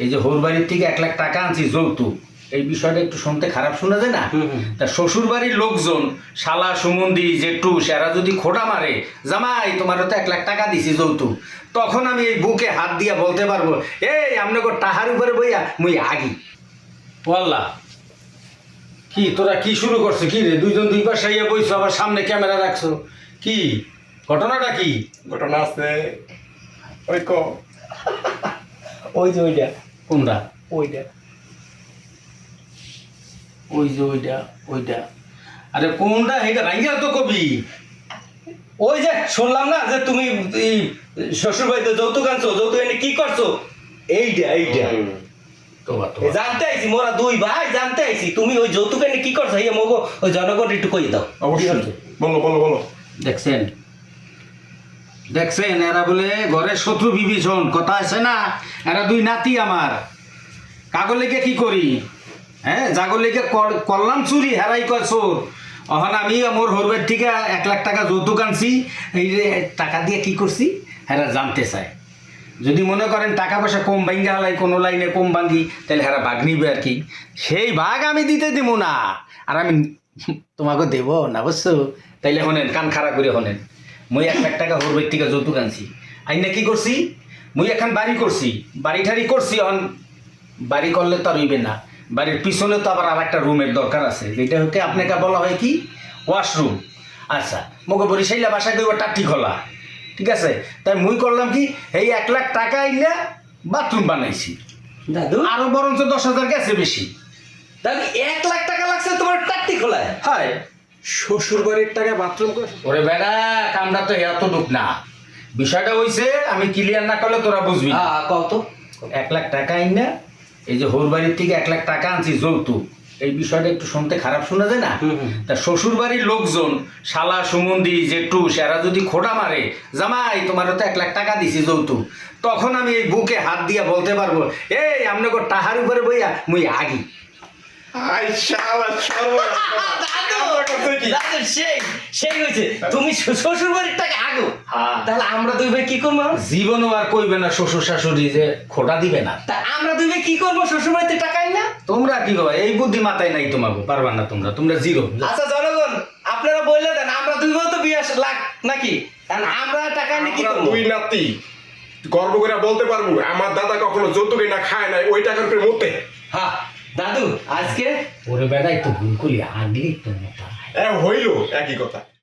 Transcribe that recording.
এই যে হোর বাড়ির থেকে 1 লাখ টাকা আনছি যৌতুক, এই বিষয়টা একটু শুনতে খারাপ শোনা যায় না? তা শ্বশুর বাড়ির লোকজন শালা সুমন্দি জেঠু সেরা যদি খোটা মারে, জামাই তোমারও তো 1 লাখ টাকা দিছি যৌতুক, তখন আমি এই বুকে হাত দিয়া বলতে পারবো, এই আপনাকে টাহার উপরে বইয়া মুই আগি। ওয়াল্লাহ কি তোরা কি শুরু করছো? কি রে, দুইজন দুই পাশে ইয়ে বইছো, আবার সামনে ক্যামেরা রাখছো, কি ঘটনাটা? কি ঘটনা আছে? ওই ওই যে ওইটা কোনটা? ওইটা ওই যে ওইটা ওইটা আরে কোনটা? এটা ভাঙ্গিয়া তো কবি। ওই যে শুনলাম না যে তুমি এই শ্বশুর বাড়িতে যৌতুক আনছো, যৌতুক এনে কি করছো? এইটা এইটা তোবা তোবা। জানতে আইছি, মোরা দুই ভাই জানতে আইছি তুমি ওই যৌতুক এনে কি করছো, এই মগো ওই জনগণ একটু কই দাও। অবশ্যই বলো বলো বলো। দেখছেন দেখছেন, এরা বলে ঘরের শত্রু বিভীষণ, কথা আছে না? এরা দুই নাতি আমার। কাগলিকে কি করি? হ্যাঁ, জাগলিকে করলাম চুরি, হেরাই কয় চোর। অহন আমি মোর হরবের থেকে 1 লাখ টাকা যৌতুক আনছি, এই যে টাকা দিয়ে কি করছি হেরা জানতে চায়। যদি মনে করেন টাকা পয়সা কম ভাঙ্গি হালাই, কোনো লাইনে কম ভাঙ্গি, তাহলে হেরা ভাগ নিবে আর কি। সেই ভাগ আমি দিতে দিব না, আর আমি তোমাকে দেব না, বুঝছো? তাইলে হনেন, কান খারাপ করে হনেন। মুই 1 লাখ টাকা হরবের থেকে যৌতুক আনছি, আইনা কি করছি? মুই এখন বাড়ি করছি, বাড়ি ঠাড়ি করছি। অন বাড়ি করলে তো আর হইবে না, বাড়ির পিছনে তো আবার একটা রুমের দরকার আছে, যেটা হচ্ছে আপনাকে বলা হয় কি ওয়াশরুম। আচ্ছা, মগে বরিশাইলা বাসায় কইব টাটি খোলা, ঠিক আছে? তাই মুই করলাম কি, এই 1 লাখ টাকা আইনা বাথরুম বানাইছি। দাদু আরো বরঞ্চ 10,000 গেছে বেশি। দাদু 1 লাখ টাকা লাগছে তোমার টাট্টি খোলায়? হয় শ্বশুর বাড়ির টাকা বাথরুম করে? ওরে বেড়া, কামটা তো এত দুঃখ না। বিষয়টা হইছে, আমি ক্লিয়ার না করলে তোরা বুঝবি না। কত? 1 লাখ টাকা আইনা এই যে হোর বাড়ির থেকে 1 লাখ টাকা আনছি যৌতুক, এই বিষয়টা একটু শুনতে খারাপ শোনা যায় না? তা শ্বশুর বাড়ির লোকজন শালা সুমন্দি জেঠু সেরা যদি খোটা মারে, জামাই তোমারও তো 1 লাখ টাকা দিছি যৌতুক, তখন আমি এই বুকে হাত দিয়া বলতে পারবো, এই আপনাকে টাহার উপরে বইয়া মুই আগি। আই শালা সর্বনাশ। দাদু সেই সেই হয়েছে, তুমি শ্বশুর বাড়ির টাকা আগো। হ্যাঁ। তাহলে আমরা দুই ভাই কি করবো? জীবনও আর কইবে না শ্বশুর শাশুড়ি যে খোটা দিবে না। তা আমরা দুই ভাই কি করবো শ্বশুর বাড়িতে টাকাই না? তোমরা কি করবা? এই বুদ্ধি মাথায় নাই তোমাকে, পারবা না তোমরা, তোমরা জিরো। আচ্ছা জনগণ, আপনারা বললে দেন, আমরা দুই ভাই তো 20 লাখ নাকি? কারণ আমরা টাকা নিয়ে কি আমরা করবো? দুই নাতি গর্ব করে বলতে পারবো আমার দাদা কখনো যৌতুক না খায় নাই, ওই টাকার উপরে মতে। হ্যাঁ দাদু আজকে ওরে বেড়াই তো ভুল করি, আগলি তো হইলো একই কথা।